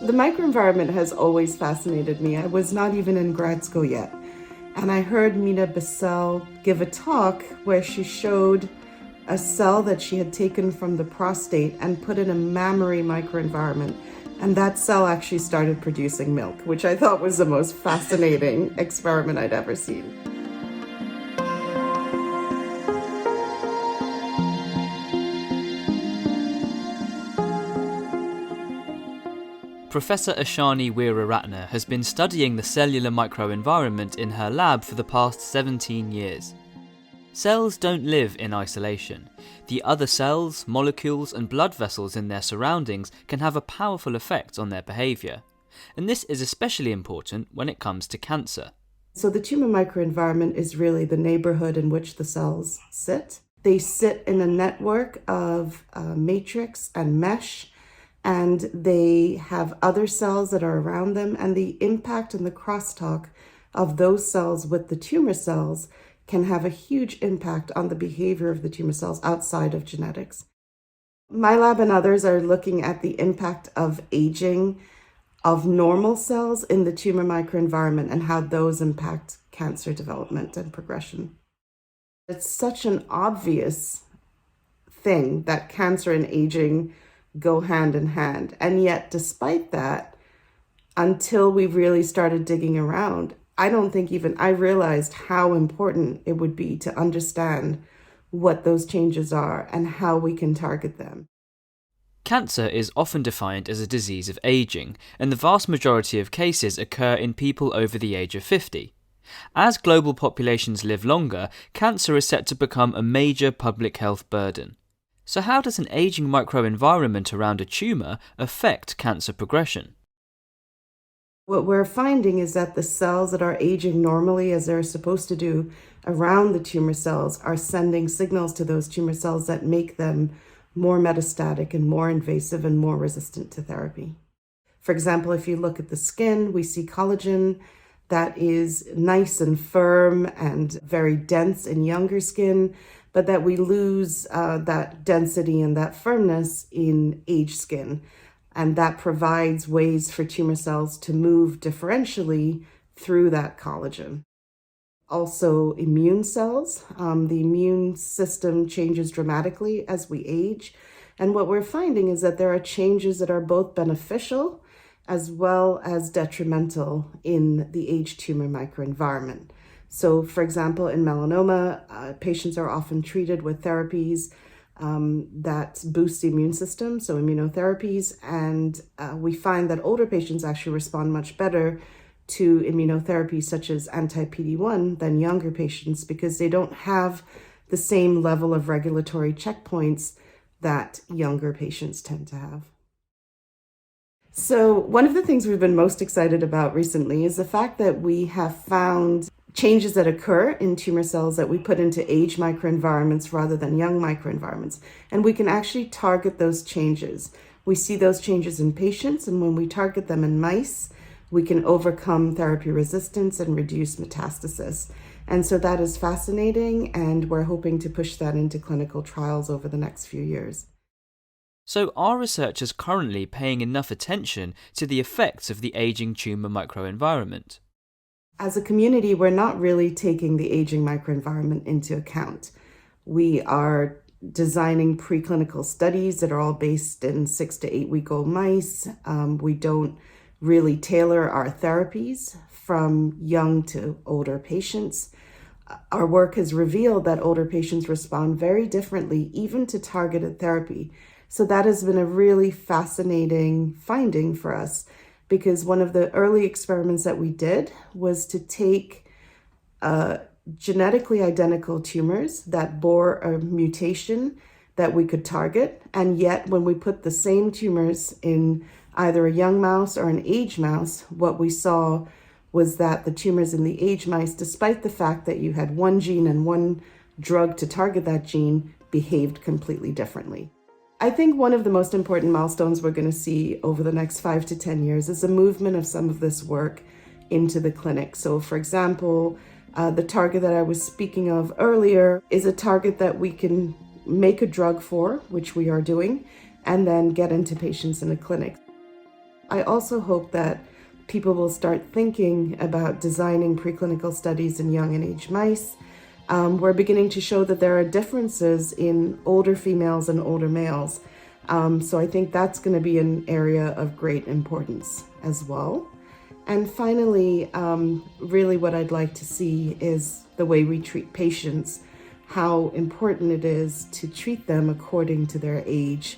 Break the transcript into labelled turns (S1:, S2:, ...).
S1: The microenvironment has always fascinated me. I was not even in grad school yet. And I heard Mina Bissell give a talk where she showed a cell that she had taken from the prostate and put in a mammary microenvironment. And that cell actually started producing milk, which I thought was the most fascinating experiment I'd ever seen.
S2: Professor Ashani Weeraratna has been studying the cellular microenvironment in her lab for the past 17 years. Cells don't live in isolation. The other cells, molecules and blood vessels in their surroundings can have a powerful effect on their behaviour. And this is especially important when it comes to cancer.
S1: So the tumor microenvironment is really the neighbourhood in which the cells sit. They sit in a network of matrix and mesh, and they have other cells that are around them, and the impact and the crosstalk of those cells with the tumor cells can have a huge impact on the behavior of the tumor cells outside of genetics. My lab and others are looking at the impact of aging of normal cells in the tumor microenvironment and how those impact cancer development and progression. It's such an obvious thing that cancer and aging go hand in hand. And yet, despite that, until we really started digging around, I don't think even I realized how important it would be to understand what those changes are and how we can target them.
S2: Cancer is often defined as a disease of aging, and the vast majority of cases occur in people over the age of 50. As global populations live longer, cancer is set to become a major public health burden. So how does an aging microenvironment around a tumour affect cancer progression?
S1: What we're finding is that the cells that are aging normally, as they're supposed to do around the tumor cells, are sending signals to those tumor cells that make them more metastatic and more invasive and more resistant to therapy. For example, if you look at the skin, we see collagen that is nice and firm and very dense in younger skin, but that we lose that density and that firmness in aged skin. And that provides ways for tumor cells to move differentially through that collagen. Also, immune cells. The immune system changes dramatically as we age. And what we're finding is that there are changes that are both beneficial as well as detrimental in the aged tumor microenvironment. So, for example, in melanoma, patients are often treated with therapies that boost the immune system, so immunotherapies, and we find that older patients actually respond much better to immunotherapy such as anti-PD-1 than younger patients because they don't have the same level of regulatory checkpoints that younger patients tend to have. So one of the things we've been most excited about recently is the fact that we have found changes that occur in tumor cells that we put into age microenvironments rather than young microenvironments. And we can actually target those changes. We see those changes in patients, and when we target them in mice, we can overcome therapy resistance and reduce metastasis. And so that is fascinating, and we're hoping to push that into clinical trials over the next few years.
S2: So are researchers currently paying enough attention to the effects of the aging tumour microenvironment?
S1: As a community, we're not really taking the aging microenvironment into account. We are designing preclinical studies that are all based in 6 to 8 week old mice. We don't really tailor our therapies from young to older patients. Our work has revealed that older patients respond very differently, even to targeted therapy. So that has been a really fascinating finding for us, because one of the early experiments that we did was to take genetically identical tumors that bore a mutation that we could target. And yet when we put the same tumors in either a young mouse or an aged mouse, what we saw was that the tumors in the aged mice, despite the fact that you had one gene and one drug to target that gene, behaved completely differently. I think one of the most important milestones we're going to see over the next 5 to 10 years is the movement of some of this work into the clinic. So, for example, the target that I was speaking of earlier is a target that we can make a drug for, which we are doing, and then get into patients in a clinic. I also hope that people will start thinking about designing preclinical studies in young and aged mice. We're beginning to show that there are differences in older females and older males. So I think that's going to be an area of great importance as well. And finally, really what I'd like to see is the way we treat patients, how important it is to treat them according to their age.